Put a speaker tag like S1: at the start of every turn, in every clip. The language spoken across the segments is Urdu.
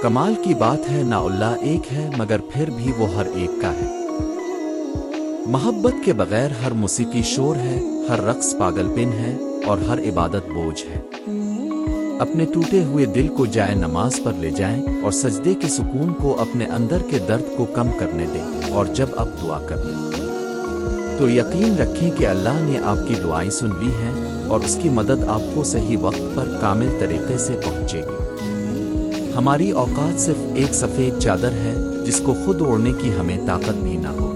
S1: کمال کی بات ہے نہ اللہ ایک ہے مگر پھر بھی وہ ہر ایک کا ہے۔ محبت کے بغیر ہر موسیقی شور ہے، ہر رقص پاگل پن ہے اور ہر عبادت بوجھ ہے۔ اپنے ٹوٹے ہوئے دل کو جائے نماز پر لے جائیں اور سجدے کے سکون کو اپنے اندر کے درد کو کم کرنے دیں، اور جب آپ دعا کریں تو یقین رکھیں کہ اللہ نے آپ کی دعائیں سن لی ہیں اور اس کی مدد آپ کو صحیح وقت پر کامل طریقے سے پہنچے گی۔ ہماری اوقات صرف ایک سفید چادر ہے جس کو خود اوڑھنے کی ہمیں طاقت بھی نہ ہو۔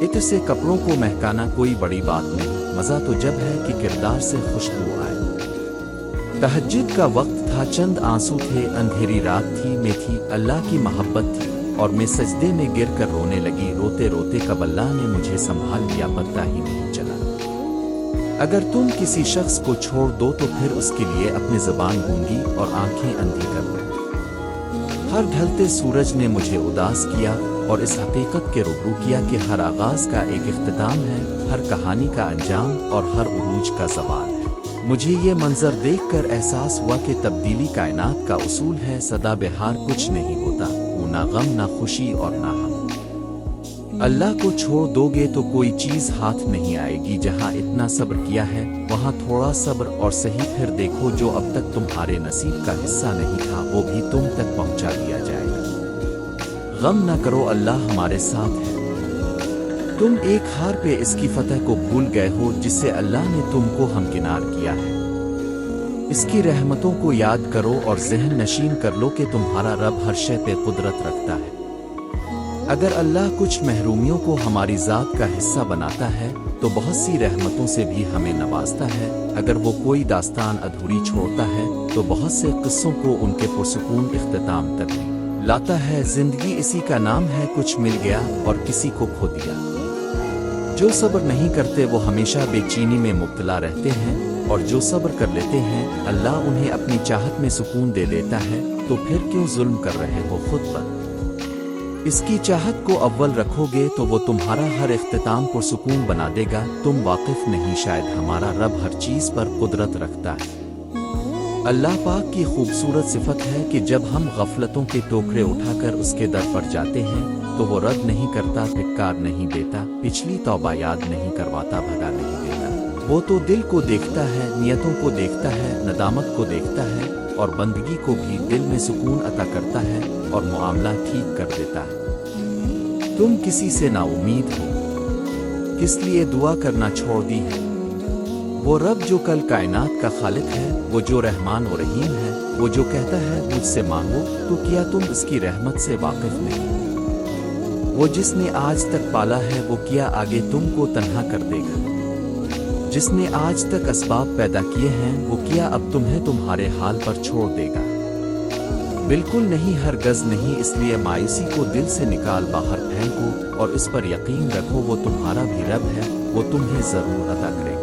S1: عطر سے کپڑوں کو مہکانا کوئی بڑی بات نہیں، مزہ تو جب ہے کہ کردار سے خوشبو آئے۔ تہجد کا وقت تھا، چند آنسو تھے، اندھیری رات تھی، میں تھی، اللہ کی محبت تھی، اور میں سجدے میں گر کر رونے لگی۔ روتے روتے کب اللہ نے مجھے سنبھال لیا، پتہ ہی نہیں چلا۔ اگر تم کسی شخص کو چھوڑ دو تو پھر اس کے لیے اپنی زبان گونگی اور آنکھیں اندھی کر دو۔ ہر ڈھلتے سورج نے مجھے اداس کیا اور اس حقیقت کے روبرو کیا کہ ہر آغاز کا ایک اختتام ہے، ہر کہانی کا انجام اور ہر عروج کا زوال ہے۔ مجھے یہ منظر دیکھ کر احساس ہوا کہ تبدیلی کائنات کا اصول ہے، سدا بہار کچھ نہیں ہوتا، وہ نہ غم نہ خوشی اور نہ ہم۔ اللہ کو چھوڑ دو گے تو کوئی چیز ہاتھ نہیں آئے گی۔ جہاں اتنا صبر کیا ہے وہاں تھوڑا صبر اور صحیح پھر دیکھو جو اب تک تمہارے نصیب کا حصہ نہیں تھا وہ بھی تم تک پہنچا دیا جائے گا۔ غم نہ کرو، اللہ ہمارے ساتھ ہے۔ تم ایک ہار پہ اس کی فتح کو بھول گئے ہو جس سے اللہ نے تم کو ہمکنار کیا ہے۔ اس کی رحمتوں کو یاد کرو اور ذہن نشین کر لو کہ تمہارا رب ہر شے پہ قدرت رکھتا ہے۔ اگر اللہ کچھ محرومیوں کو ہماری ذات کا حصہ بناتا ہے تو بہت سی رحمتوں سے بھی ہمیں نوازتا ہے۔ اگر وہ کوئی داستان ادھوری چھوڑتا ہے تو بہت سے قصوں کو ان کے پرسکون اختتام تک لاتا ہے۔ زندگی اسی کا نام ہے، کچھ مل گیا اور کسی کو کھو دیا۔ جو صبر نہیں کرتے وہ ہمیشہ بے چینی میں مبتلا رہتے ہیں، اور جو صبر کر لیتے ہیں اللہ انہیں اپنی چاہت میں سکون دے دیتا ہے۔ تو پھر کیوں ظلم کر رہے ہو خود پر؟ اس کی چاہت کو اول رکھو گے تو وہ تمہارا ہر اختتام پرسکون بنا دے گا۔ تم واقف نہیں، شاید ہمارا رب ہر چیز پر قدرت رکھتا ہے۔ اللہ پاک کی خوبصورت صفت ہے کہ جب ہم غفلتوں کے ٹوکرے اٹھا کر اس کے در پر جاتے ہیں تو وہ رد نہیں کرتا، دھکار نہیں دیتا، پچھلی توبہ یاد نہیں کرواتا، بھگا نہیں دیتا۔ وہ تو دل کو دیکھتا ہے، نیتوں کو دیکھتا ہے، ندامت کو دیکھتا ہے اور بندگی کو بھی دل میں سکون عطا کرتا ہے اور معاملہ ٹھیک کر دیتا ہے۔ تم کسی سے نا امید ہو، کس لیے دعا کرنا چھوڑ دی ہے؟ وہ رب جو کل کائنات کا خالق ہے، وہ جو رحمان و رحیم ہے، وہ جو کہتا ہے مجھ سے مانگو، تو کیا تم اس کی رحمت سے واقف نہیں؟ وہ جس نے آج تک پالا ہے وہ کیا آگے تم کو تنہا کر دے گا؟ جس نے آج تک اسباب پیدا کیے ہیں وہ کیا اب تمہیں تمہارے حال پر چھوڑ دے گا؟ بالکل نہیں، ہرگز نہیں۔ اس لیے مایوسی کو دل سے نکال باہر پھینکو اور اس پر یقین رکھو وہ تمہارا بھی رب ہے، وہ تمہیں ضرور عطا کرے گا۔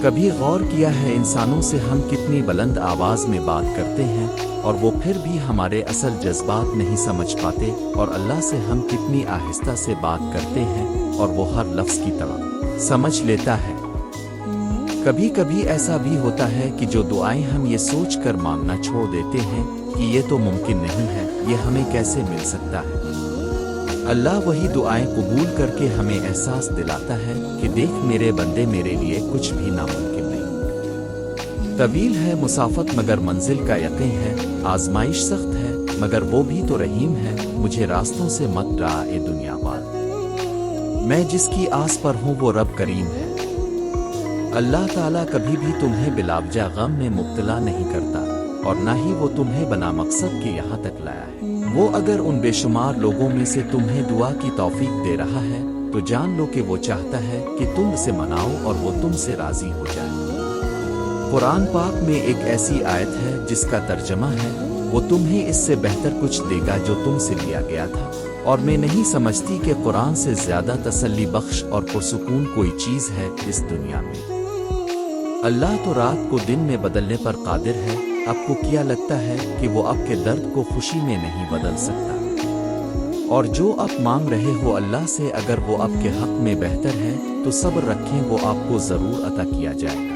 S1: کبھی غور کیا ہے انسانوں سے ہم کتنی بلند آواز میں بات کرتے ہیں اور وہ پھر بھی ہمارے اصل جذبات نہیں سمجھ پاتے، اور اللہ سے ہم کتنی آہستہ سے بات کرتے ہیں اور وہ ہر لفظ کی طرح سمجھ لیتا ہے۔ کبھی کبھی ایسا بھی ہوتا ہے کہ جو دعائیں ہم یہ سوچ کر مانگنا چھوڑ دیتے ہیں کہ یہ تو ممکن نہیں ہے، یہ ہمیں کیسے مل سکتا ہے، اللہ وہی دعائیں قبول کر کے ہمیں احساس دلاتا ہے کہ دیکھ میرے بندے، میرے لیے کچھ بھی ناممکن نہیں۔ طویل ہے مسافت مگر منزل کا یقین ہے، آزمائش سخت ہے مگر وہ بھی تو رحیم ہے، مجھے راستوں سے مت ڈرا اے دنیا وال، میں جس کی آس پر ہوں وہ رب کریم ہے۔ اللہ تعالیٰ کبھی بھی تمہیں بلاوجہ غم میں مبتلا نہیں کرتا، اور نہ ہی وہ تمہیں بنا مقصد کے یہاں تک لایا ہے۔ وہ اگر ان بے شمار لوگوں میں سے تمہیں دعا کی توفیق دے رہا ہے تو جان لو کہ وہ چاہتا ہے کہ تم اسے مناؤ اور وہ تم سے راضی ہو جائے۔ قرآن پاک میں ایک ایسی آیت ہے جس کا ترجمہ ہے، وہ تمہیں اس سے بہتر کچھ دے گا جو تم سے لیا گیا تھا، اور میں نہیں سمجھتی کہ قرآن سے زیادہ تسلی بخش اور پرسکون کوئی چیز ہے اس دنیا میں۔ اللہ تو رات کو دن میں بدلنے پر قادر ہے، آپ کو کیا لگتا ہے کہ وہ آپ کے درد کو خوشی میں نہیں بدل سکتا؟ اور جو آپ مانگ رہے ہو اللہ سے اگر وہ آپ کے حق میں بہتر ہے تو صبر رکھیں، وہ آپ کو ضرور عطا کیا جائے گا۔